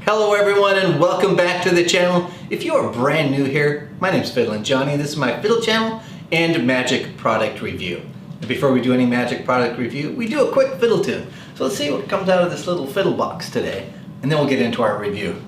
Hello everyone and welcome back to the channel. If you are brand new here, my name is FiddlinJonny. This is my Fiddle channel and magic product review. And before we do any magic product review, we do a quick fiddle tune. So let's see what comes out of this little fiddle box today, and then we'll get into our review.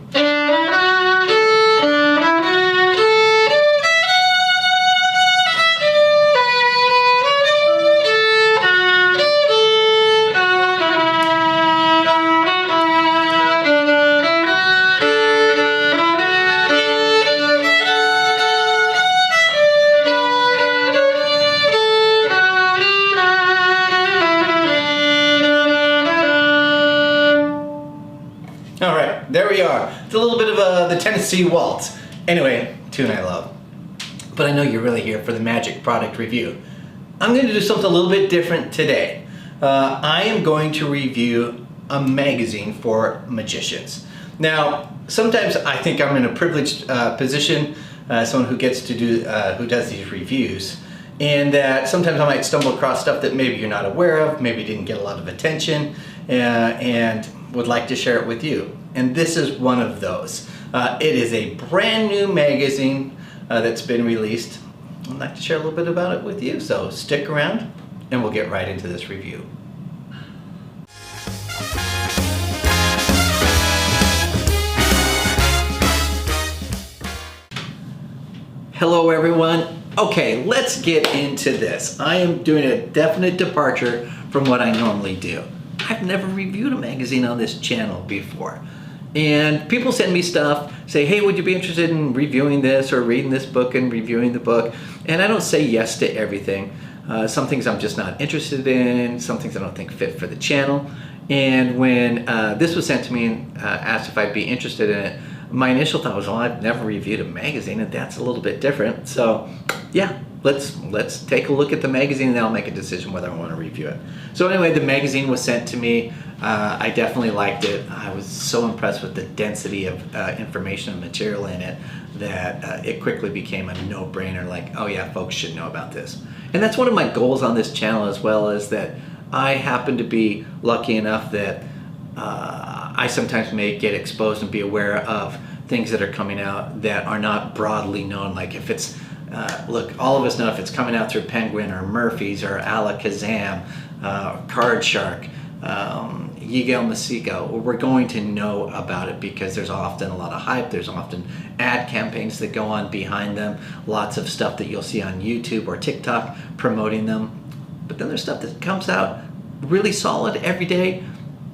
Alright, there we are. It's a little bit of the Tennessee Waltz. Anyway, tune I love. But I know you're really here for the magic product review. I'm going to do something a little bit different today. I am going to review a magazine for magicians. Now, sometimes I think I'm in a privileged position, someone who gets to do, who does these reviews, and that sometimes I might stumble across stuff that maybe you're not aware of, maybe didn't get a lot of attention, and would like to share it with you. And this is one of those. It is a brand new magazine that's been released. I'd like to share a little bit about it with you, so stick around and we'll get right into this review. Hello everyone. Okay, let's get into this. I am doing a definite departure from what I normally do. I've never reviewed a magazine on this channel before. And people send me stuff, say, hey, would you be interested in reviewing this or reading this book and reviewing the book? And I don't say yes to everything. Some things I'm just not interested in, some things I don't think fit for the channel. And when this was sent to me and asked if I'd be interested in it, my initial thought was, well, I've never reviewed a magazine and that's a little bit different. So yeah, let's take a look at the magazine and then I'll make a decision whether I want to review it. So anyway, the magazine was sent to me. I definitely liked it. I was so impressed with the density of information and material in it that it quickly became a no-brainer, like, oh yeah, folks should know about this. And that's one of my goals on this channel as well, is that I happen to be lucky enough that I sometimes may get exposed and be aware of things that are coming out that are not broadly known. Like if it's, look, all of us know if it's coming out through Penguin or Murphy's or Alakazam, Card Shark, Yigal Masiko, we're going to know about it because there's often a lot of hype, there's often ad campaigns that go on behind them, lots of stuff that you'll see on YouTube or TikTok promoting them. But then there's stuff that comes out really solid every day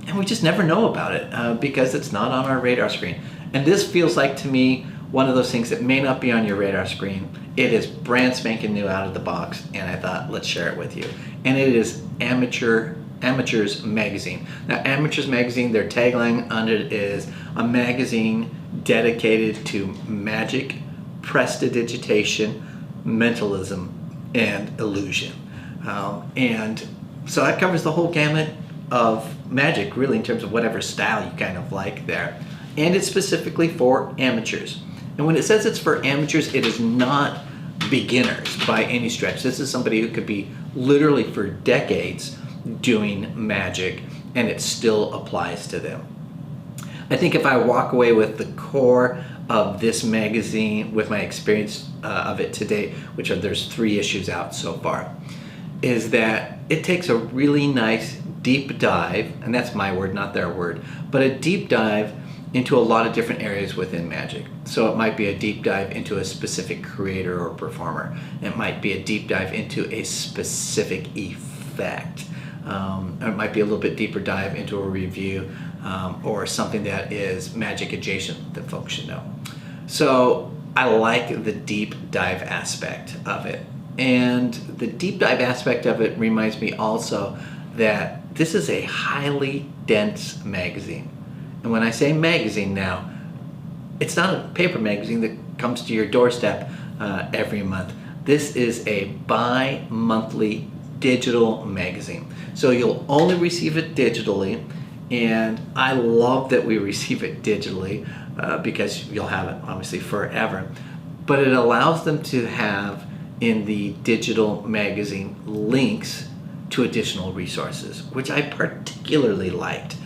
and we just never know about it because it's not on our radar screen. And this feels like, to me, one of those things that may not be on your radar screen. It is brand spanking new out of the box, and I thought, let's share it with you. And it is Amateurs Magazine. Now, Amateurs Magazine, their tagline on it is a magazine dedicated to magic, prestidigitation, mentalism, and illusion. And so that covers the whole gamut of magic, really, in terms of whatever style you kind of like there. And it's specifically for amateurs. And when it says it's for amateurs, it is not beginners by any stretch. This is somebody who could be literally for decades doing magic, and it still applies to them. I think if I walk away with the core of this magazine, with my experience of it to date, which there's 3 issues out so far, is that it takes a really nice deep dive, and that's my word, not their word, but a deep dive into a lot of different areas within magic. So it might be a deep dive into a specific creator or performer. It might be a deep dive into a specific effect. It might be a little bit deeper dive into a review or something that is magic adjacent that folks should know. So I like the deep dive aspect of it. And the deep dive aspect of it reminds me also that this is a highly dense magazine. And when I say magazine now, it's not a paper magazine that comes to your doorstep every month. This is a bi-monthly digital magazine. So you'll only receive it digitally, and I love that we receive it digitally because you'll have it obviously forever. But it allows them to have in the digital magazine links to additional resources, which I particularly liked.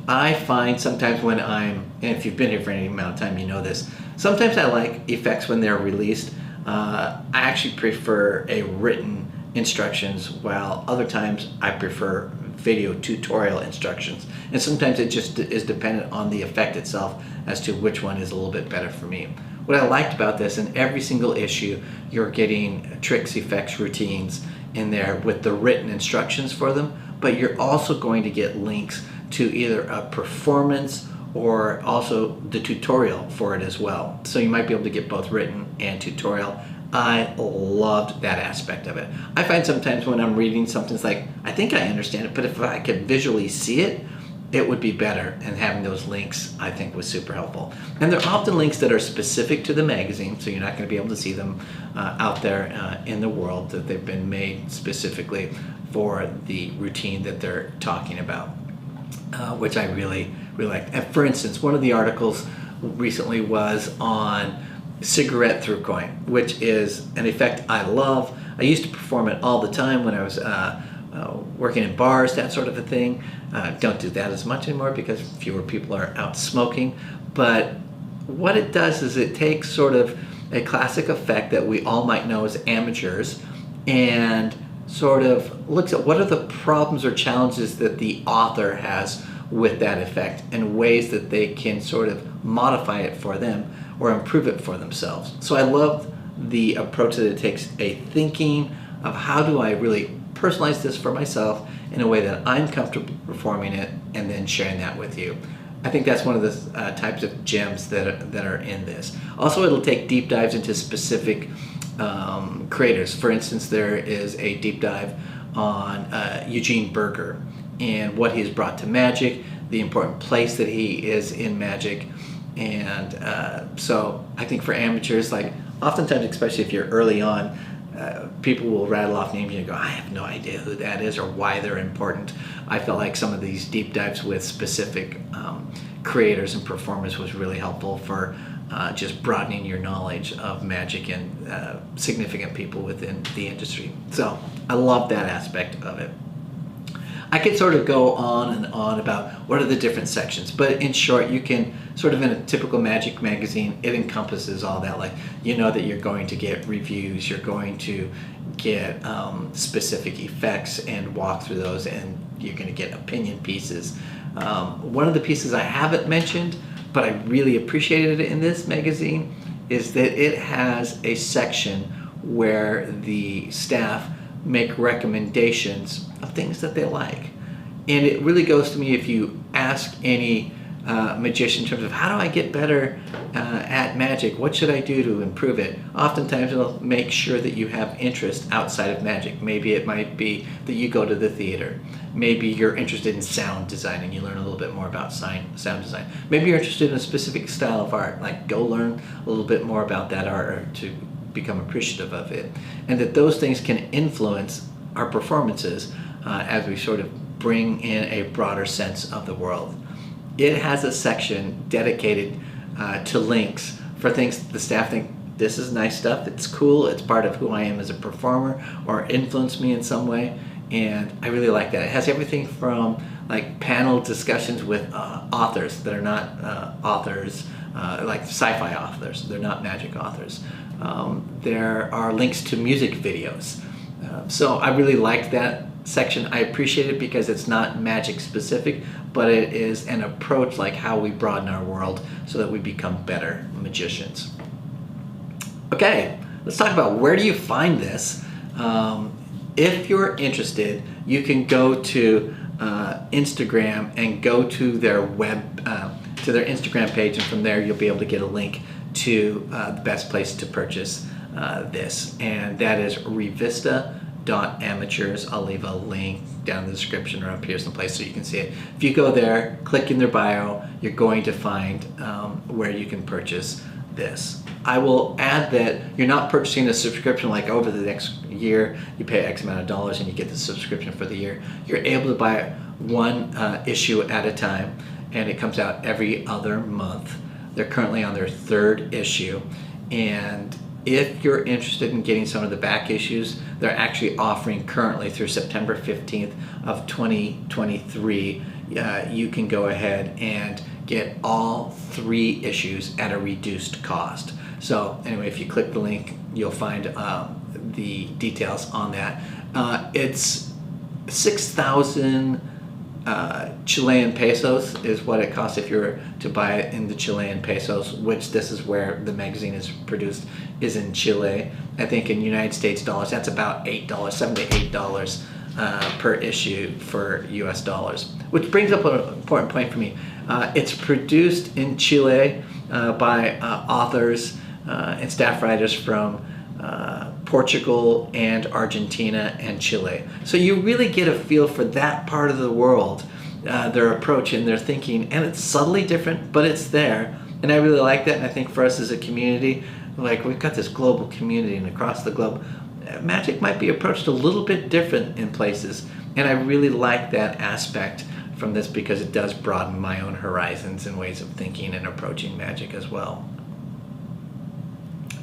I find sometimes when and if you've been here for any amount of time, you know this, sometimes I like effects when they're released. I actually prefer a written instructions, while other times I prefer video tutorial instructions. And sometimes it just is dependent on the effect itself as to which one is a little bit better for me. What I liked about this, in every single issue, you're getting tricks, effects, routines in there with the written instructions for them, but you're also going to get links to either a performance or also the tutorial for it as well. So you might be able to get both written and tutorial. I loved that aspect of it. I find sometimes when I'm reading something, it's like, I think I understand it, but if I could visually see it, it would be better, and having those links I think was super helpful. And they're often links that are specific to the magazine, so you're not going to be able to see them out there in the world, that they've been made specifically for the routine that they're talking about, which I really liked. And for instance, one of the articles recently was on cigarette through coin, which is an effect I love. I used to perform it all the time when I was working in bars, that sort of a thing. Don't do that as much anymore because fewer people are out smoking. But what it does is it takes sort of a classic effect that we all might know as amateurs and sort of looks at what are the problems or challenges that the author has with that effect and ways that they can sort of modify it for them or improve it for themselves. So I love the approach that it takes, a thinking of how do I really personalize this for myself in a way that I'm comfortable performing it and then sharing that with you. I think that's one of the types of gems that are in this. Also, it'll take deep dives into specific creators. For instance, there is a deep dive on Eugene Berger and what he's brought to magic, the important place that he is in magic. And so I think for amateurs, like oftentimes, especially if you're early on, people will rattle off names and you go, I have no idea who that is or why they're important. I felt like some of these deep dives with specific creators and performers was really helpful for just broadening your knowledge of magic and significant people within the industry. So I love that aspect of it. I could sort of go on and on about what are the different sections, but in short, you can sort of, in a typical magic magazine, it encompasses all that. Like, you know that you're going to get reviews, you're going to get specific effects and walk through those, and you're going to get opinion pieces. One of the pieces I haven't mentioned, but I really appreciated it in this magazine, is that it has a section where the staff make recommendations of things that they like. And it really goes to me, if you ask any magician in terms of how do I get better at magic, what should I do to improve it, oftentimes it'll make sure that you have interest outside of magic. Maybe it might be that you go to the theater. Maybe you're interested in sound design and you learn a little bit more about sound design. Maybe you're interested in a specific style of art, like go learn a little bit more about that art or to become appreciative of it. And that those things can influence our performances as we sort of bring in a broader sense of the world. It has a section dedicated to links for things the staff think, this is nice stuff, it's cool, it's part of who I am as a performer or influenced me in some way, and I really like that. It has everything from like panel discussions with authors that are not authors, like sci-fi authors, they're not magic authors. There are links to music videos. So I really liked that section. I appreciate it because it's not magic specific, but it is an approach like how we broaden our world so that we become better magicians. Okay, let's talk about where do you find this. If you're interested, you can go to Instagram and go to their to their Instagram page, and from there you'll be able to get a link to the best place to purchase this, and that is revista.amateurs. I'll leave a link down in the description or up here someplace so you can see it. If you go there, click in their bio, you're going to find where you can purchase this. I will add that you're not purchasing a subscription like over the next year, you pay X amount of dollars and you get the subscription for the year. You're able to buy one issue at a time, and it comes out every other month. They're currently on their third issue, and if you're interested in getting some of the back issues, they're actually offering currently through September 15th of 2023, you can go ahead and get all 3 issues at a reduced cost. So anyway, if you click the link, you'll find the details on that. It's 6,000 Chilean pesos is what it costs if you were to buy it in the Chilean pesos, which this is where the magazine is produced, is in Chile. I think in United States dollars, that's about $8, $7 to $8 per issue for US dollars. Which brings up an important point for me. It's produced in Chile by authors and staff writers from Portugal and Argentina and Chile. So you really get a feel for that part of the world, their approach and their thinking, and it's subtly different, but it's there. And I really like that, and I think for us as a community, like we've got this global community and across the globe, magic might be approached a little bit different in places, and I really like that aspect from this because it does broaden my own horizons and ways of thinking and approaching magic as well.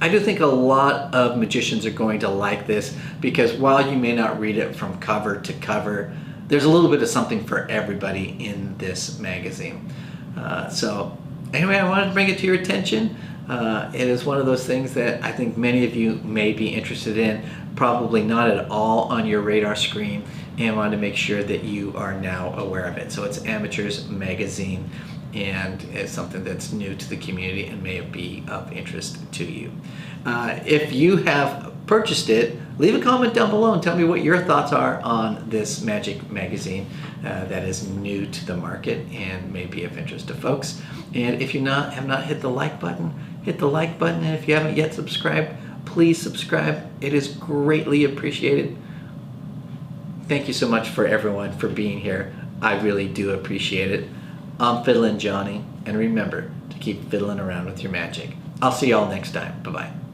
I do think a lot of magicians are going to like this because while you may not read it from cover to cover, there's a little bit of something for everybody in this magazine. So anyway, I wanted to bring it to your attention. It is one of those things that I think many of you may be interested in, probably not at all on your radar screen, and wanted to make sure that you are now aware of it. So it's Amateurs Magazine, and it's something that's new to the community and may be of interest to you. If you have purchased it, leave a comment down below and tell me what your thoughts are on this magic magazine that is new to the market and may be of interest to folks. And if you have not hit the like button, hit the like button. And if you haven't yet subscribed, please subscribe. It is greatly appreciated. Thank you so much for everyone for being here. I really do appreciate it. I'm FiddlinJonny, and remember to keep fiddling around with your magic. I'll see y'all next time. Bye-bye.